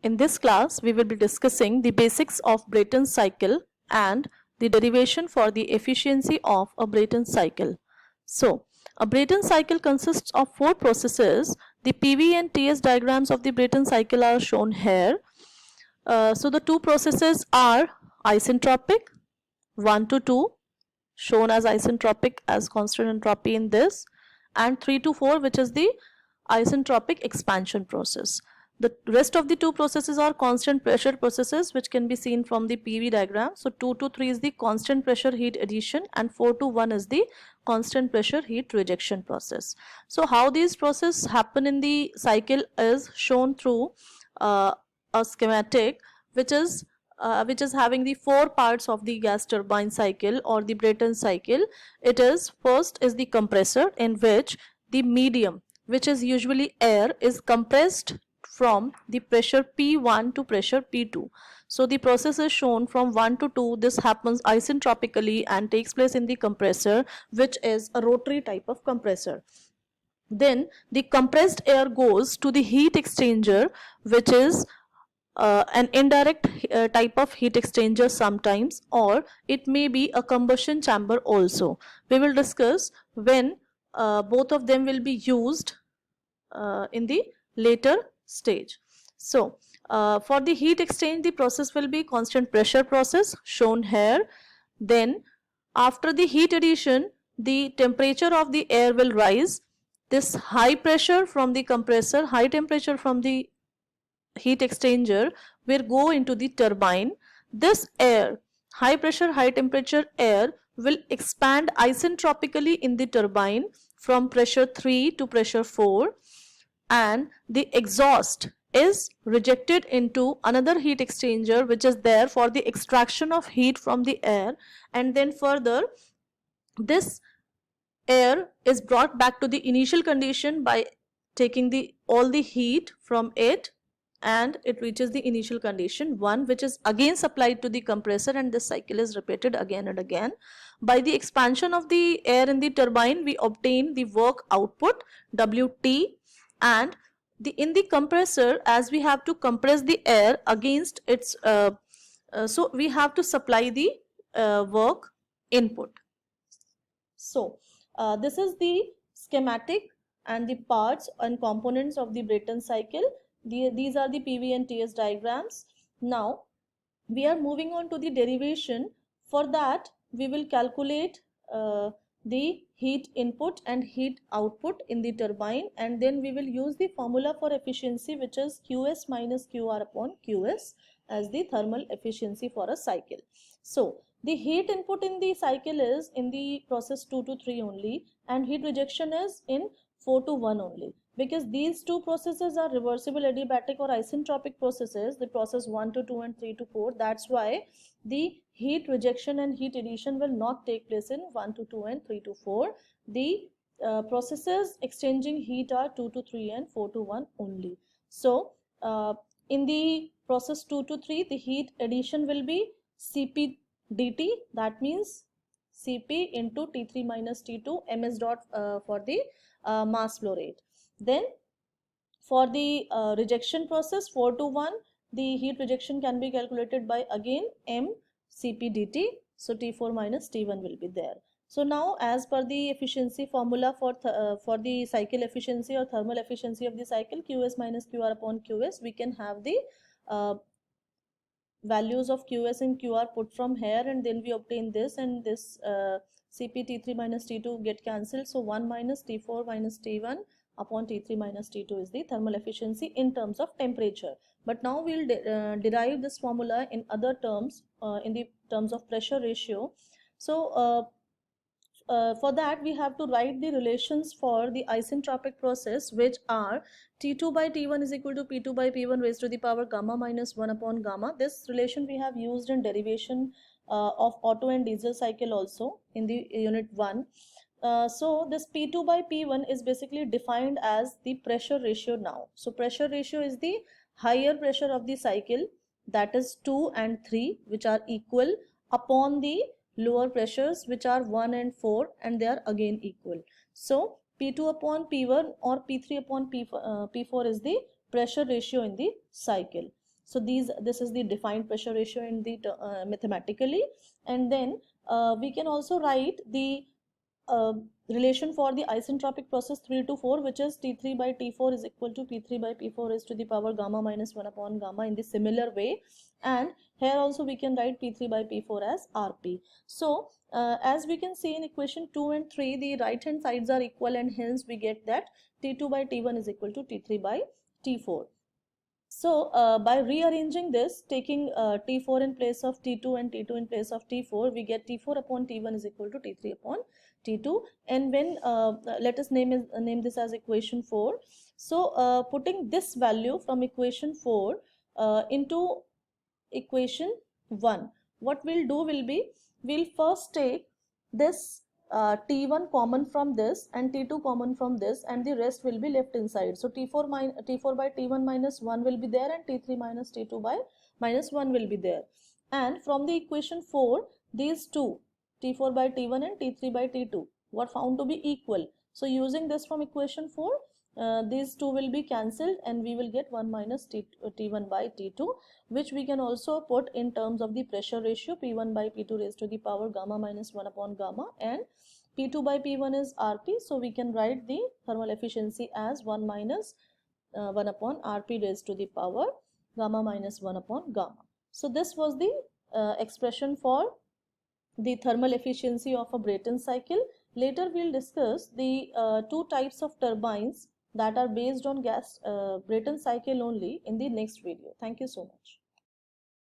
In this class, we will be discussing the basics of Brayton's cycle and the derivation for the efficiency of a Brayton cycle. So, a Brayton cycle consists of four processes. The PV and TS diagrams of the Brayton cycle are shown here. So, the two processes are isentropic, 1 to 2, shown as isentropic as constant entropy in this, and 3 to 4, which is the isentropic expansion process. The rest of the two processes are constant pressure processes, which can be seen from the PV diagram. So 2 to 3 is the constant pressure heat addition and 4 to 1 is the constant pressure heat rejection process. So how these processes happen in the cycle is shown through a schematic which is having the four parts of the gas turbine cycle or the Brayton cycle. It is, first is the compressor, in which the medium, which is usually air, is compressed from the pressure P1 to pressure P2. So the process is shown from 1 to 2. This happens isentropically and takes place in the compressor, which is a rotary type of compressor. Then the compressed air goes to the heat exchanger, which is an indirect type of heat exchanger sometimes, or it may be a combustion chamber also. We will discuss when both of them will be used in the later stage. So for the heat exchange, the process will be constant pressure process, shown here. Then after the heat addition, the temperature of the air will rise. This high pressure from the compressor, high temperature from the heat exchanger, will go into the turbine. This air, high pressure high temperature air, will expand isentropically in the turbine from pressure 3 to pressure 4, and the exhaust is rejected into another heat exchanger which is there for the extraction of heat from the air, and then further this air is brought back to the initial condition by taking all the heat from it, and it reaches the initial condition 1, which is again supplied to the compressor, and this cycle is repeated again and again. By the expansion of the air in the turbine, we obtain the work output Wt, and in the compressor, as we have to compress the air against its so we have to supply the work input. So this is the schematic and the parts and components of the Brayton cycle. These are the PV and TS diagrams. Now we are moving on to the derivation. For that, we will calculate the heat input and heat output in the turbine, and then we will use the formula for efficiency, which is Qs minus Qr upon Qs, as the thermal efficiency for a cycle. So the heat input in the cycle is in the process 2 to 3 only, and heat rejection is in 4 to 1 only, because these two processes are reversible adiabatic or isentropic processes, the process 1 to 2 and 3 to 4. That's why the heat rejection and heat addition will not take place in 1 to 2 and 3 to 4. The processes exchanging heat are 2 to 3 and 4 to 1 only. So in the process 2 to 3, the heat addition will be Cp dt, that means Cp into T3 minus T2 ms dot for the mass flow rate. Then for the rejection process 4 to 1, the heat rejection can be calculated by again m Cp dt, so T4 minus T1 will be there. So now, as per the efficiency formula for the cycle efficiency or thermal efficiency of the cycle, Qs minus Qr upon Qs, we can have the values of Qs and Qr put from here, and then we obtain this, and this Cp T3 minus T2 get cancelled. So 1 minus T4 minus T1 upon T3 minus T2 is the thermal efficiency in terms of temperature. But now we will derive this formula in other terms, in the terms of pressure ratio. So for that, we have to write the relations for the isentropic process, which are T2 by T1 is equal to P2 by P1 raised to the power gamma minus 1 upon gamma. This relation we have used in derivation of Otto and diesel cycle also in the unit 1. So this P2 by P1 is basically defined as the pressure ratio now. So pressure ratio is the higher pressure of the cycle, that is 2 and 3, which are equal, upon the lower pressures which are 1 and 4, and they are again equal. So P2 upon P1 or P3 upon P4 is the pressure ratio in the cycle. So this is the defined pressure ratio in the mathematically. And then we can also write the relation for the isentropic process 3 to 4, which is T3 by T4 is equal to P3 by P4 raised to the power gamma minus 1 upon gamma in the similar way. And here also we can write P3 by P4 as Rp. So as we can see in equation 2 and 3, the right hand sides are equal, and hence we get that T2 by T1 is equal to T3 by T4. So by rearranging this, taking T4 in place of T2 and T2 in place of T4, we get T4 upon T1 is equal to T3 upon T2. And when let us name this as equation 4. So putting this value from equation 4 into equation 1, what we'll do will be, we'll first take this T1 common from this and T2 common from this, and the rest will be left inside. So T4 by T1 minus 1 will be there, and T3 minus T2 by minus 1 will be there. And from the equation 4, these two, T4 by T1 and T3 by T2, were found to be equal. So using this from equation 4, these two will be cancelled, and we will get 1 minus T1 by T2, which we can also put in terms of the pressure ratio, P1 by P2 raised to the power gamma minus 1 upon gamma, and P2 by P1 is Rp. So we can write the thermal efficiency as 1 minus 1 upon Rp raised to the power gamma minus 1 upon gamma. So this was the expression for the thermal efficiency of a Brayton cycle. Later we'll discuss the two types of turbines that are based on gas Brayton cycle only in the next video. Thank you so much.